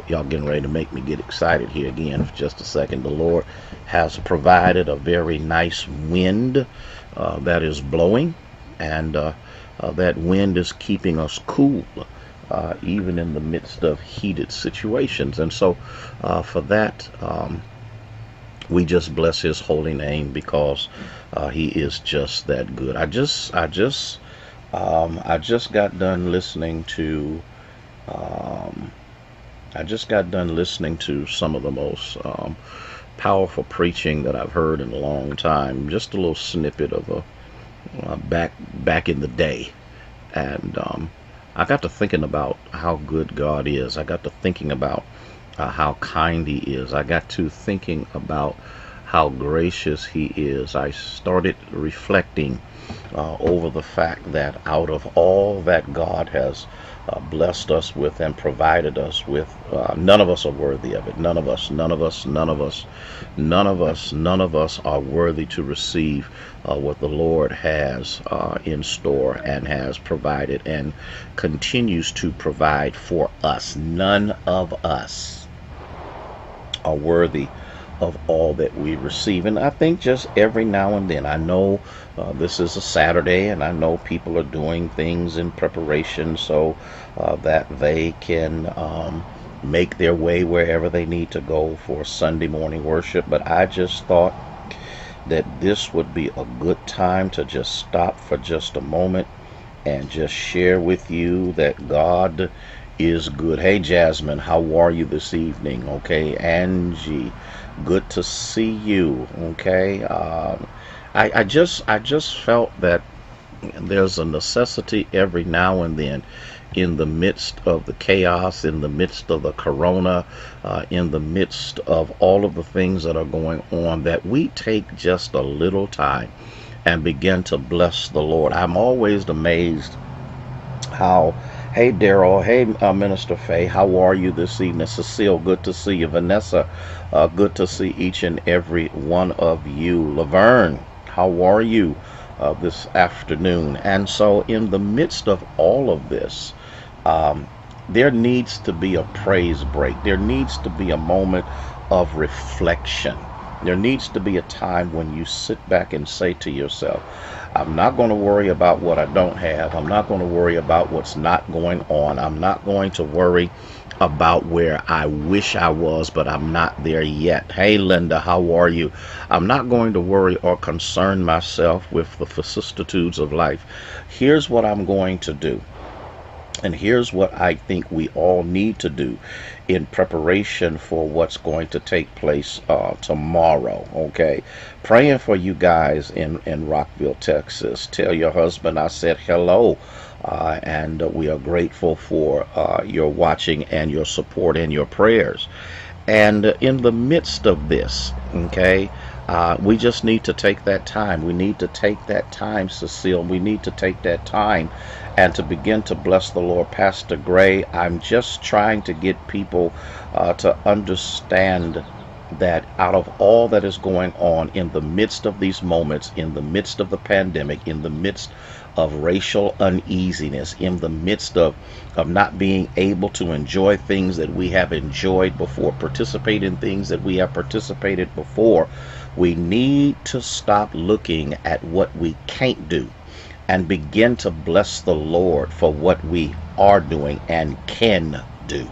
Y'all getting ready to make me get excited here again for just a second. The Lord has provided a very nice wind that is blowing, and that wind is keeping us cool. Even in the midst of heated situations. And so, for that, we just bless his holy name because he is just that good. I just got done listening to um, I just got done listening to some of the most powerful preaching that I've heard in a long time. Just a little snippet of a back in the day, and I got to thinking about how good God is. I got to thinking about how kind He is. I got to thinking about how gracious He is. I started reflecting over the fact that out of all that God has blessed us with and provided us with, none of us are worthy of it. None of us, none of us, none of us, none of us, none of us are worthy to receive what the Lord has in store and has provided and continues to provide for us. None of us are worthy of all that we receive. And I think just every now and then, I know this is a Saturday, and I know people are doing things in preparation so that they can make their way wherever they need to go for Sunday morning worship. But I just thought that this would be a good time to just stop for just a moment and just share with you that God is good. Hey, Jasmine, how are you this evening? Okay, Angie, good to see you. Okay, I just felt that there's a necessity every now and then, in the midst of the chaos, in the midst of the corona, in the midst of all of the things that are going on, that we take just a little time and begin to bless the Lord. I'm always amazed how, hey Daryl, hey Minister Faye, how are you this evening? Cecile, good to see you. Vanessa, good to see each and every one of you. Laverne, how are you this afternoon? And so, in the midst of all of this, um, there needs to be a praise break. There needs to be a moment of reflection. There needs to be a time when you sit back and say to yourself, I'm not going to worry about what I don't have. I'm not going to worry about what's not going on. I'm not going to worry about where I wish I was, but I'm not there yet. Hey, Linda, how are you? I'm not going to worry or concern myself with the vicissitudes of life. Here's what I'm going to do. And here's what I think we all need to do in preparation for what's going to take place tomorrow. Okay, praying for you guys in Rockville, Texas. Tell your husband I said hello, and we are grateful for your watching and your support and your prayers. And in the midst of this, okay, we just need to take that time. We need to take that time, Cecile. We need to take that time and to begin to bless the Lord. Pastor Gray, I'm just trying to get people to understand that out of all that is going on in the midst of these moments, in the midst of the pandemic, in the midst of racial uneasiness, in the midst of not being able to enjoy things that we have enjoyed before, participate in things that we have participated before, we need to stop looking at what we can't do and begin to bless the Lord for what we are doing and can do.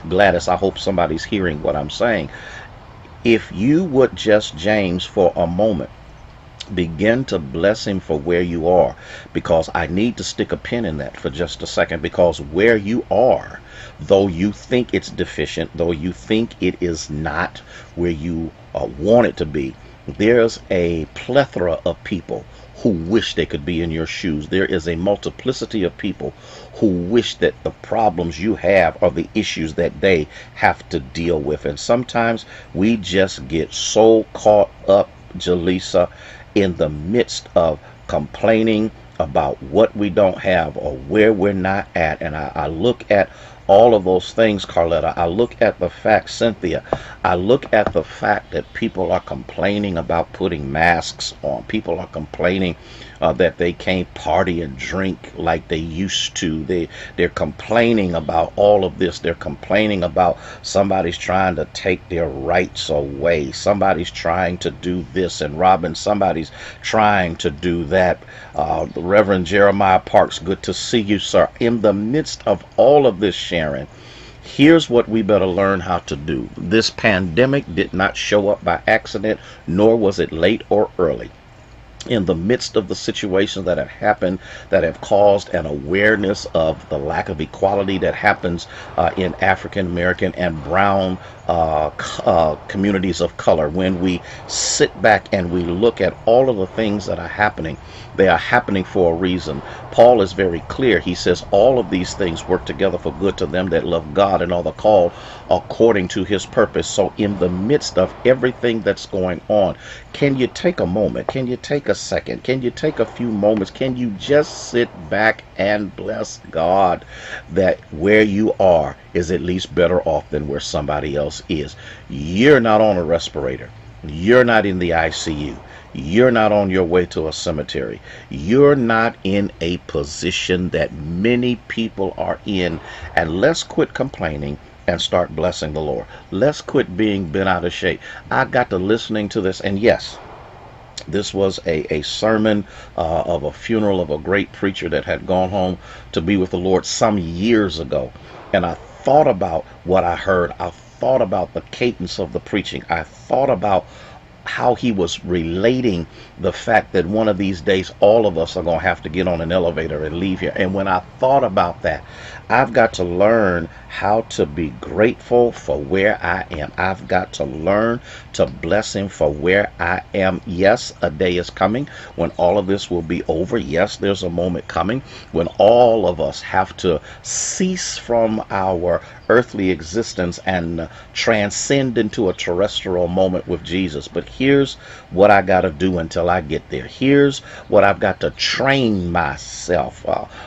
Gladys, I hope somebody's hearing what I'm saying. If you would just, James, for a moment, begin to bless him for where you are, because I need to stick a pin in that for just a second, because where you are, though you think it's deficient, though you think it is not where you want it to be, there's a plethora of people who wish they could be in your shoes. There is a multiplicity of people who wish that the problems you have are the issues that they have to deal with. And sometimes we just get so caught up, Jaleesa, in the midst of complaining about what we don't have or where we're not at. And I look at all of those things, Carletta. I look at the fact, Cynthia, I look at the fact that people are complaining about putting masks on. People are complaining that they can't party and drink like they used to. They're complaining about all of this. They're complaining about somebody's trying to take their rights away. Somebody's trying to do this, and Robin, somebody's trying to do that. The Reverend Jeremiah Parks, good to see you, sir. In the midst of all of this, Sharon, here's what we better learn how to do. This pandemic did not show up by accident, nor was it late or early. In the midst of the situations that have happened, that have caused an awareness of the lack of equality that happens in African American and brown communities of color, when we sit back and we look at all of the things that are happening, they are happening for a reason. Paul is very clear. He says all of these things work together for good to them that love God and are the called according to his purpose. So in the midst of everything that's going on, can you take a moment? Can you take a second? Can you take a few moments? Can you just sit back and bless God that where you are is at least better off than where somebody else is? You're not on a respirator. You're not in the ICU. You're not on your way to a cemetery. You're not in a position that many people are in. And let's quit complaining and start blessing the Lord. Let's quit being bent out of shape. I got to listening to this, and yes, this was a sermon of a funeral of a great preacher that had gone home to be with the Lord some years ago. And I thought about what I heard. I thought about the cadence of the preaching. I thought about how he was relating the fact that one of these days all of us are going to have to get on an elevator and leave here. And when I thought about that, I've got to learn how to be grateful for where I am. I've got to learn to bless him for where I am. Yes, a day is coming when all of this will be over. Yes, there's a moment coming when all of us have to cease from our earthly existence and transcend into a terrestrial moment with Jesus. But here's what I got to do until I get there. Here's what I've got to train myself.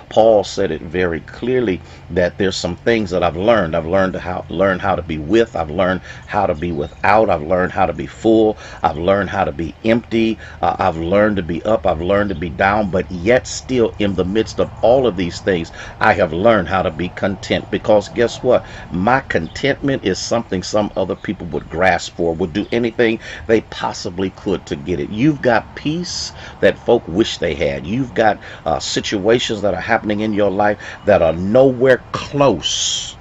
Paul said it very clearly that there's some things that I've learned. I've learned how to be with. I've learned how to be without. I've learned how to be full. I've learned how to be empty. I've learned to be up. I've learned to be down. But yet still in the midst of all of these things, I have learned how to be content. Because guess what? My contentment is something some other people would grasp for, would do anything they possibly could to get it. You've got peace that folk wish they had. You've got situations that are happening in your life that are nowhere close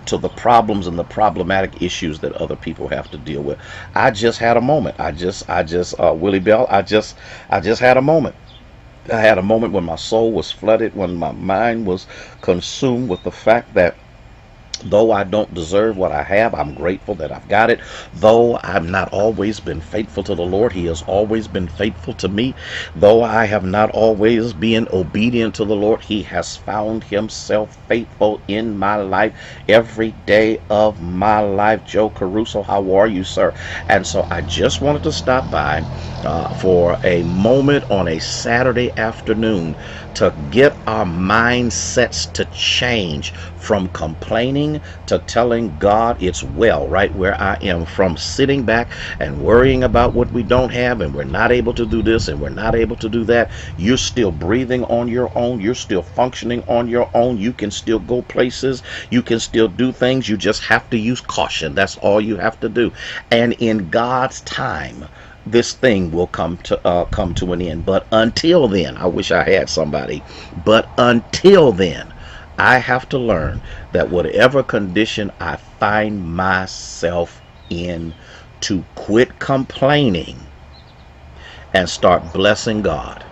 to the problems and the problematic issues that other people have to deal with. I just had a moment. Willie Bell, I just had a moment. I had a moment when my soul was flooded, when my mind was consumed with the fact that though I don't deserve what I have, I'm grateful that I've got it. Though I've not always been faithful to the Lord, he has always been faithful to me. Though I have not always been obedient to the Lord, he has found himself faithful in my life every day of my life. Joe Caruso, how are you, sir? And so I just wanted to stop by for a moment on a Saturday afternoon to get our mindsets to change from complaining to telling God it's well right where I am, from sitting back and worrying about what we don't have and we're not able to do this and we're not able to do that. You're still breathing on your own. You're still functioning on your own. You can still go places. You can still do things. You just have to use caution. That's all you have to do. And in God's time, this thing will come to an end. But until then, I wish I had somebody, but until then, I have to learn that whatever condition I find myself in, to quit complaining and start blessing God,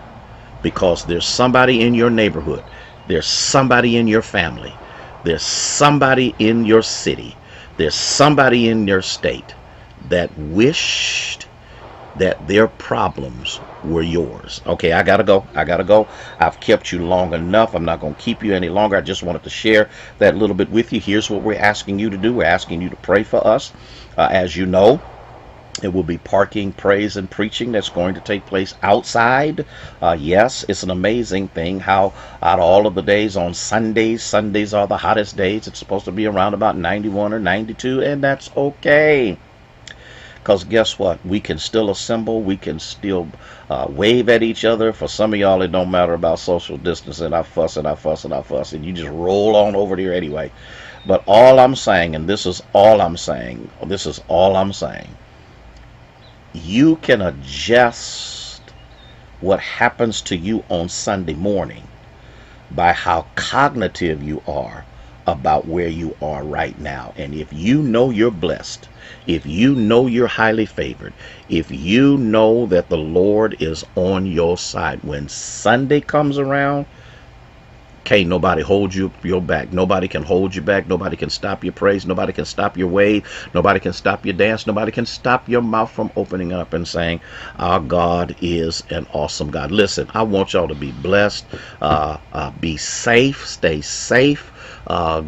because there's somebody in your neighborhood, there's somebody in your family, there's somebody in your city, there's somebody in your state that wished that their problems were yours. Okay, I gotta go. I've kept you long enough. I'm not going to keep you any longer. I just wanted to share that little bit with you. Here's what we're asking you to do. We're asking you to pray for us. As you know, it will be parking, praise, and preaching that's going to take place outside. Yes, it's an amazing thing how out of all of the days on Sundays are the hottest days. It's supposed to be around about 91 or 92, and that's okay. Because guess what? We can still assemble. We can still wave at each other. For some of y'all, it don't matter about social distancing. I fuss and I fuss and I fuss, and you just roll on over there anyway. But all I'm saying, and this is all I'm saying, you can adjust what happens to you on Sunday morning by how cognitive you are about where you are right now. And if you know you're blessed, if you know you're highly favored, if you know that the Lord is on your side, when Sunday comes around, can't nobody hold your back. Nobody can hold you back. Nobody can stop your praise. Nobody can stop your wave. Nobody can stop your dance. Nobody can stop your mouth from opening up and saying, our God is an awesome God. Listen, I want y'all to be blessed. Be safe. Stay safe.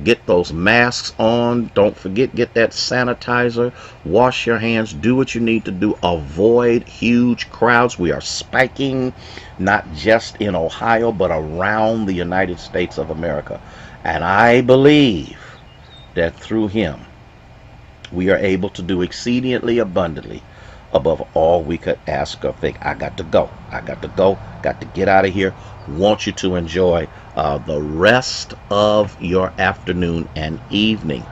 Get those masks on. Don't forget, get that sanitizer. Wash your hands. Do what you need to do. Avoid huge crowds. We are spiking, not just in Ohio, but around the United States of America. And I believe that through him, we are able to do exceedingly abundantly above all we could ask or think. I got to go. Got to get out of here. Want you to enjoy the rest of your afternoon and evening.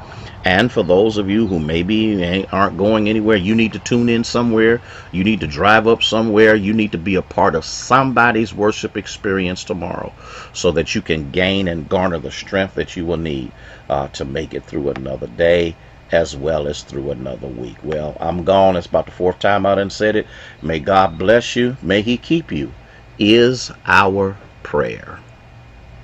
And for those of you who maybe aren't going anywhere, you need to tune in somewhere. You need to drive up somewhere. You need to be a part of somebody's worship experience tomorrow so that you can gain and garner the strength that you will need to make it through another day as well as through another week. Well, I'm gone. It's about the fourth time I done said it. May God bless you. May he keep you is our prayer.